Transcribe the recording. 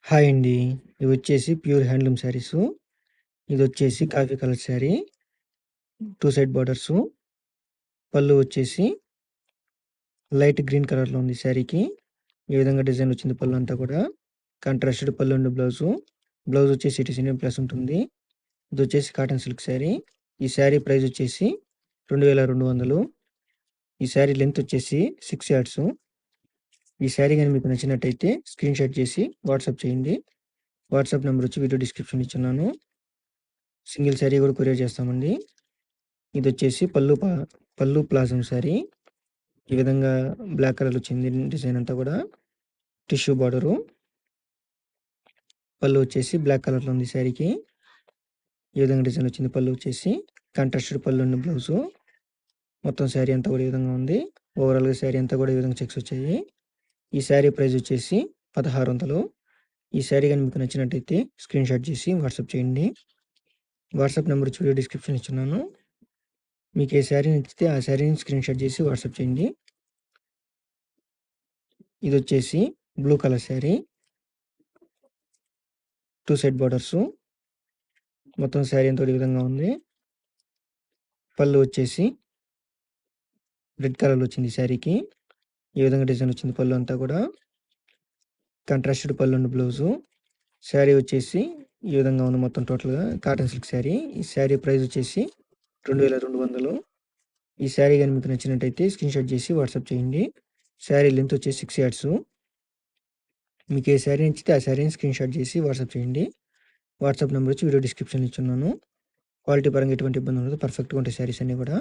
Hi అండి. ఇవొచ్చేసి pure handloom saris. ఇదొచ్చేసి coffee colour sari. 2 side borders. పళ్ళు వచ్చేసి లైట్ గ్రీన్ కలర్‌లో ఉంది శారీకి. ఈ విధంగా డిజైన్ వచ్చింది పళ్ళు అంతా కూడా. కాంట్రాస్టెడ్ పళ్ళు అండ్ బ్లౌజు. బ్లౌజ్ వచ్చేసి ఇటు సినిమా ప్లస్ ఉంటుంది. ఇదొచ్చేసి కాటన్ సిల్క్ శారీ. ఈ శారీ ప్రైస్ వచ్చేసి 2200. ఈ శారీ లెంత్ వచ్చేసి 6 యార్డ్సు. ఈ శారీ గాని మీకు నచ్చినట్టయితే స్క్రీన్‌షాట్ చేసి వాట్సాప్ చేయండి. వాట్సాప్ నంబర్ వచ్చి వీడియో డిస్క్రిప్షన్‌లో ఇచ్చున్నాను. సింగిల్ శారీ కూడా కొరియర్ చేస్తామండి. ఇదొచ్చేసి పళ్ళు ప్లాజం శారీ. ఈ విధంగా బ్లాక్ కలర్‌లో వచ్చింది డిజైన్ అంతా కూడా. Tissue border. పళ్ళు వచ్చేసి బ్లాక్ కలర్‌లో ఉంది శారీకి. ఈ విధంగా డిజైన్ వచ్చింది పళ్ళు వచ్చేసి. కాంట్రాస్టెడ్ పళ్ళు అండ్ బ్లౌజు. మొత్తం శారీ అంతా కూడా ఈ విధంగా ఉంది. ఓవరాల్‌గా శారీ అంతా కూడా ఈ విధంగా చెక్స్ వచ్చాయి. ఈ శారీ ప్రైస్ వచ్చేసి 1600. ఈ శారీ గాని మీకు నచ్చినట్టయితే స్క్రీన్‌షాట్ చేసి వాట్సాప్ చేయండి. వాట్సాప్ నంబర్ వచ్చి వీడియో డిస్క్రిప్షన్‌లో ఇచ్చున్నాను. మీకు ఏ శారీ నచ్చితే ఆ శారీని స్క్రీన్‌షాట్ చేసి వాట్సాప్ చేయండి. ఇదొచ్చేసి బ్లూ కలర్ శారీ. 2 సైడ్ బోర్డర్సు. మొత్తం శారీ అంతా కూడా ఈ విధంగా ఉంది. పళ్ళు వచ్చేసి రెడ్ కలర్‌లో వచ్చింది ఈ శారీకి. ఈ విధంగా డిజైన్ వచ్చింది పళ్ళు అంతా కూడా. కాంట్రాస్టెడ్ పళ్ళు అండ్ బ్లౌజు. శారీ వచ్చేసి ఈ విధంగా ఉంది మొత్తం టోటల్‌గా. Cotton silk sari. ఈ శారీ ప్రైస్ వచ్చేసి 2200. ఈ శారీ గాని మీకు నచ్చినట్టయితే స్క్రీన్‌షాట్ చేసి వాట్సాప్ చేయండి. శారీ లెంత్ వచ్చేసి 6 యార్డ్సు. మీకు ఏ శారీ నచ్చితే ఆ శారీని స్క్రీన్‌షాట్ చేసి వాట్సాప్ చేయండి. వాట్సాప్ నంబర్ వచ్చి వీడియో డిస్క్రిప్షన్‌లో ఇచ్చున్నాను. క్వాలిటీ పరంగా ఎటువంటి ఇబ్బంది ఉండదు. పర్ఫెక్ట్‌గా ఉంటాయి శారీస్ అన్నీ కూడా.